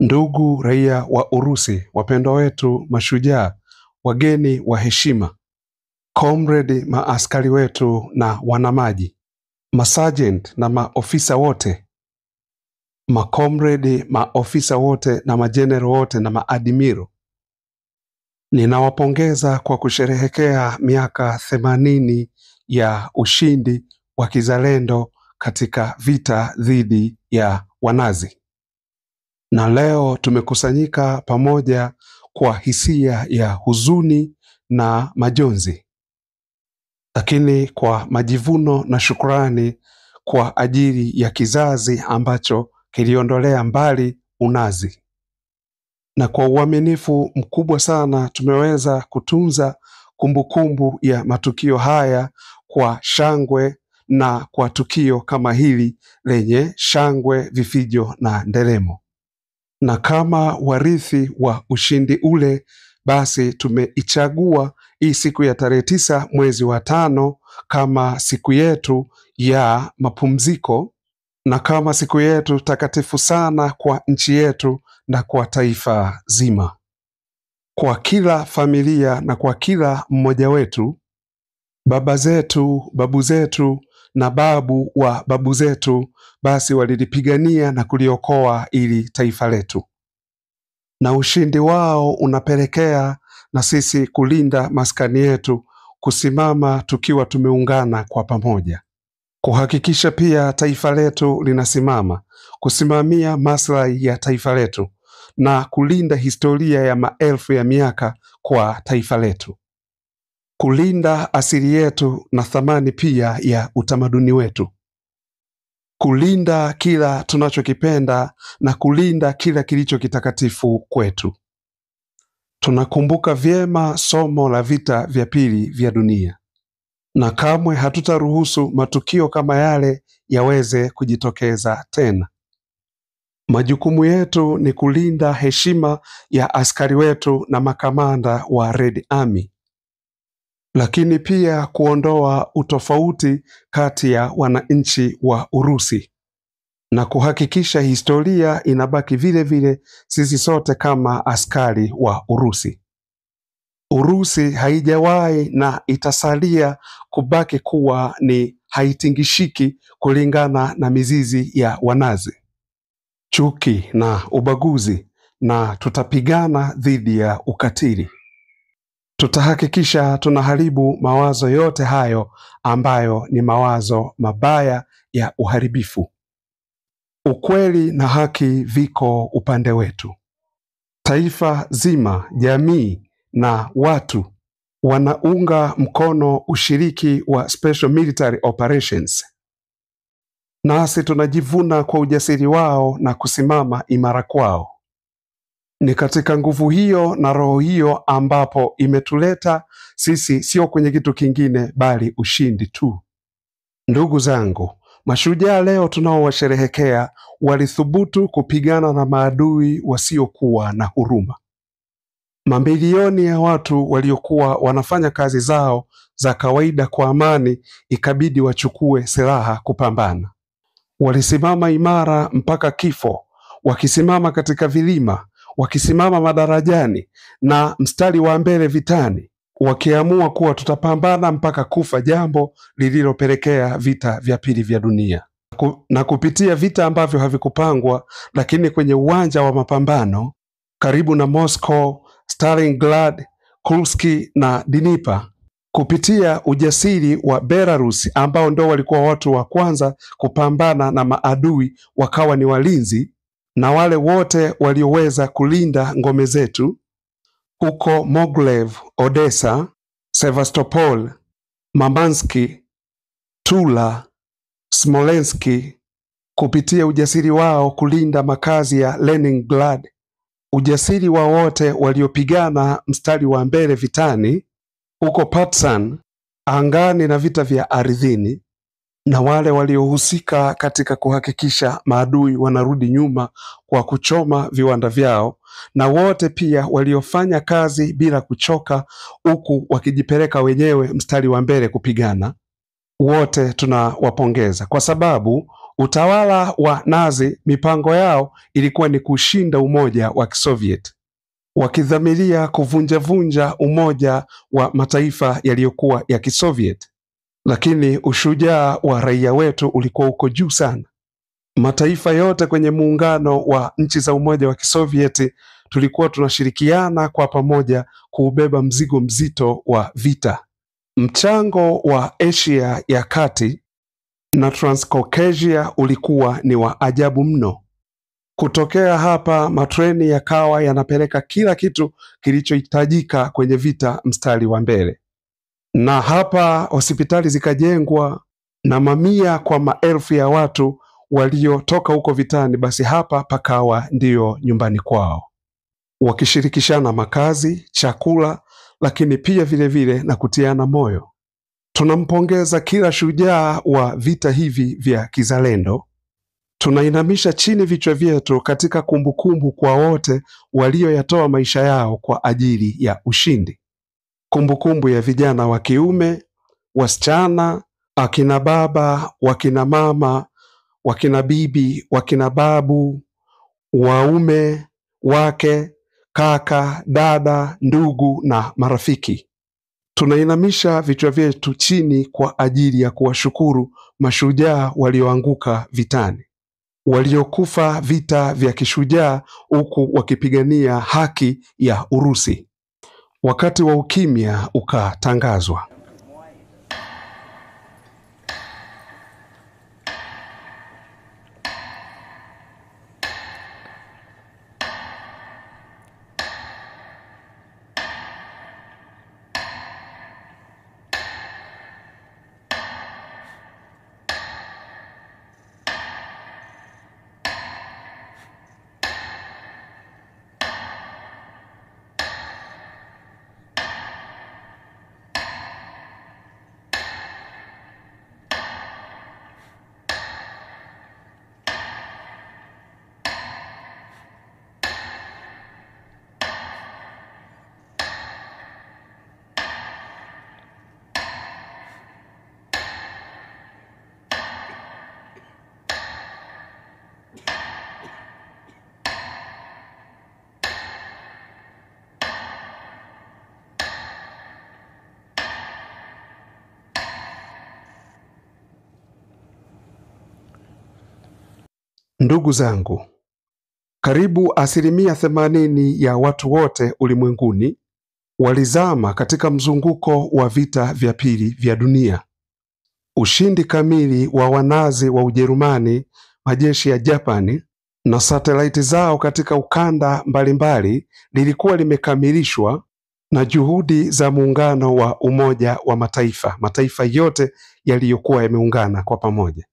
Ndugu raia wa Urusi, wapendwa wetu, mashujaa, wageni wa heshima, comrade, maaskari wetu na wanamaji, masagent na maofisa wote, makomrade, maofisa wote na majenerali wote na maadmiro, ninawapongeza kwa kusherehekea miaka 80 ya ushindi wa kizalendo katika vita dhidi ya Wanazi. Na leo tumekusanyika pamoja kwa hisia ya huzuni na majonzi, lakini kwa majivuno na shukrani kwa ajili ya kizazi ambacho kiliondolea mbali Unazi. Na kwa uaminifu mkubwa sana tumeweza kutunza kumbukumbu ya matukio haya kwa shangwe na kwa tukio kama hili lenye shangwe, vifijo na nderemo. Na kama warithi wa ushindi ule, basi tumeichagua hii siku ya tarehe 9 mwezi wa 5 kama siku yetu ya mapumziko na kama siku yetu takatifu sana kwa nchi yetu na kwa taifa zima. Kwa kila familia na kwa kila mmoja wetu, baba zetu, babu zetu na babu wa babu zetu basi walilipigania na kuliokoa ili taifa letu. Na ushindi wao unapelekea na sisi kulinda maskani yetu, kusimama tukiwa tumeungana kwa pamoja, kuhakikisha pia taifa letu linasimama, kusimamia maslahi ya taifa letu na kulinda historia ya maelfu ya miaka kwa taifa letu, kulinda asili yetu na thamani pia ya utamaduni wetu, kulinda kila tunachokipenda na kulinda kila kilicho kitakatifu kwetu. Tunakumbuka vyema somo la vita vya pili vya dunia, na kamwe hatutaruhusu matukio kama yale yaweze kujitokeza tena. Majukumu yetu ni kulinda heshima ya askari wetu na makamanda wa Red Army, lakini pia kuondoa utofauti kati ya wananchi wa Urusi na kuhakikisha historia inabaki vile vile sisi sote kama askari wa Urusi. Urusi haijawahi na itasalia kubaki kuwa ni haitingishiki kulingana na mizizi ya Wanazi, chuki na ubaguzi, na tutapigana dhidi ya ukatili. Tutahakikisha tunaharibu mawazo yote hayo ambayo ni mawazo mabaya ya uharibifu. Ukweli na haki viko upande wetu. Taifa zima, jamii na watu wanaunga mkono ushiriki wa Special Military Operations. Nasi tunajivuna kwa ujasiri wao na kusimama imara kwao. Ni katika nguvu hiyo na roho hiyo ambapo imetuleta sisi, sio kwenye kitu kingine bali ushindi tu. Ndugu zangu, mashujaa leo tunaowasherehekea walithubutu kupigana na maadui wasiokuwa na huruma. Mamilioni ya watu waliokuwa wanafanya kazi zao za kawaida kwa amani ikabidi wachukue silaha kupambana. Walisimama imara mpaka kifo, wakisimama katika vilima, wakisimama madarajani na mstari wa mbele vitani, wakiamua kuwa tutapambana mpaka kufa, jambo lililopelekea vita vya pili vya dunia. Na kupitia vita ambavyo havikupangwa, lakini kwenye uwanja wa mapambano karibu na Moscow, Stalingrad, Kursk na Dnipro, kupitia ujasiri wa Belarus ambao ndio walikuwa watu wa kwanza kupambana na maadui, wakawa ni walinzi, na wale wote walioweza kulinda ngome zetu huko Mogilev, Odessa, Sevastopol, Murmansk, Tula, Smolensk, kupitia ujasiri wao kulinda makazi ya Leningrad, ujasiri wa wote waliopigana mstari wa mbele vitani huko Partizan, angani na vita vya ardhini, na wale waliohusika katika kuhakikisha maadui wanarudi nyuma kwa kuchoma viwanda vyao, na wote pia waliofanya kazi bila kuchoka huku wakijipeleka wenyewe mstari wa mbele kupigana, wote tunawapongeza kwa sababu utawala wa Nazi, mipango yao ilikuwa ni kushinda umoja wa Kisovieti, wakidhamiria kuvunja umoja wa mataifa yaliyokuwa ya Kisovieti. Lakini ushujaa wa raia wetu ulikuwa uko juu sana. Mataifa yote kwenye muungano wa nchi za umoja wa Kisovieti tulikuwa tunashirikiana kwa pamoja kuubeba mzigo mzito wa vita. Mchango wa Asia ya Kati na Transcaucasia ulikuwa ni wa ajabu mno. Kutokea hapa matreni yakawa yanapeleka kila kitu kilichohitajika kwenye vita mstari wa mbele. Na hapa hospitali zikajengwa na mamia kwa maelfu ya watu waliotoka huko vitani, basi hapa pakawa ndiyo nyumbani kwao, wakishirikishana makazi, chakula, lakini pia vile na kutiana moyo. Tunampongeza kila shujaa wa vita hivi vya kizalendo. Tunainamisha chini vichwa vyetu katika kumbukumbu kwa wote walioyatoa maisha yao kwa ajili ya ushindi. Kumbukumbu ya vijana wa kiume, wasichana, akina baba, wakina mama, wakina bibi, wakina babu, waume, wake, kaka, dada, ndugu na marafiki. Tunainamisha vichwa vyetu chini kwa ajili ya kuwashukuru mashujaa walioanguka vitani, waliokufa vita vya kishujaa huku wakipigania haki ya Urusi. Wakati wa ukimya ukatangazwa. Ndugu zangu, karibu 80% ya watu wote ulimwenguni walizama katika mzunguko wa vita vya pili vya dunia. Ushindi kamili wa Wanazi wa Ujerumani, majeshi ya Japani na satelaiti zao katika ukanda mbalimbali lilikuwa limekamilishwa na juhudi za muungano wa Umoja wa mataifa yote yaliyokuwa yameungana kwa pamoja.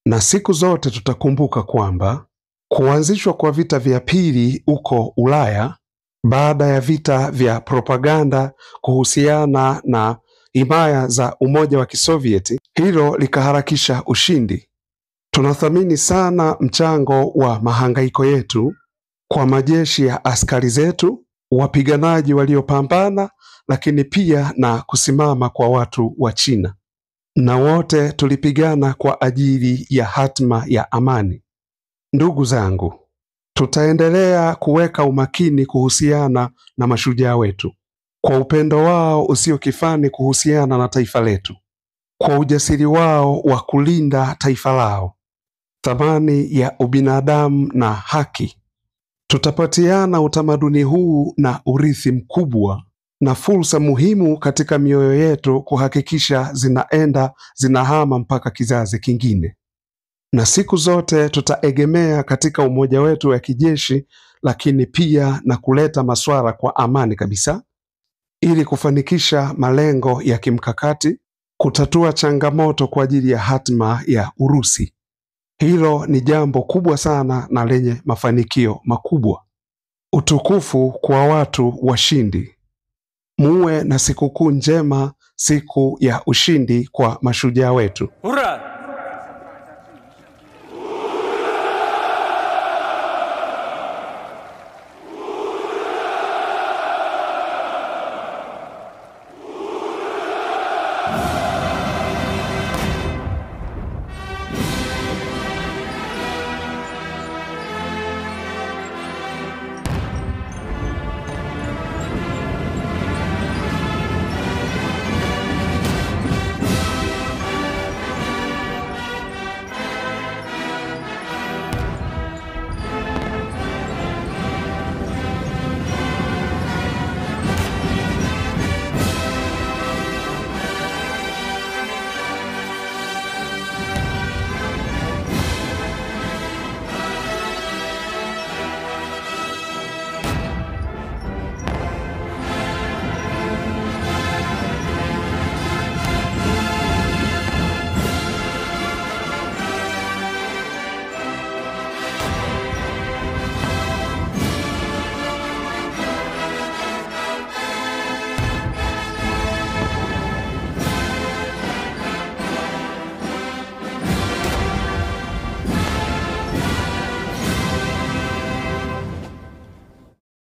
Na siku zote tutakumbuka kwamba kuanzishwa kwa vita vya pili huko Ulaya baada ya vita vya propaganda kuhusiana na himaya za Umoja wa Kisovieti, hilo likaharakisha ushindi. Tunathamini sana mchango wa mahangaiko yetu kwa majeshi ya askari zetu, wapiganaji waliopambana, lakini pia na kusimama kwa watu wa China. Na wote tulipigana kwa ajili ya hatma ya amani. Ndugu zangu, tutaendelea kuweka umakini kuhusiana na mashujaa wetu, kwa upendo wao usio kifani kuhusiana na taifa letu, kwa ujasiri wao wa kulinda taifa lao, thamani ya ubinadamu na haki. Tutapatiana utamaduni huu na urithi mkubwa na fursa muhimu katika mioyo yetu kuhakikisha zinahama mpaka kizazi kingine. Na siku zote tutaegemea katika umoja wetu wa kijeshi, lakini pia na kuleta masuala kwa amani kabisa, ili kufanikisha malengo ya kimkakati, kutatua changamoto kwa ajili ya hatma ya Urusi. Hilo ni jambo kubwa sana na lenye mafanikio makubwa. Utukufu kwa watu washindi. Muwe na sikukuu njema, siku ya ushindi kwa mashujaa wetu. Hurra!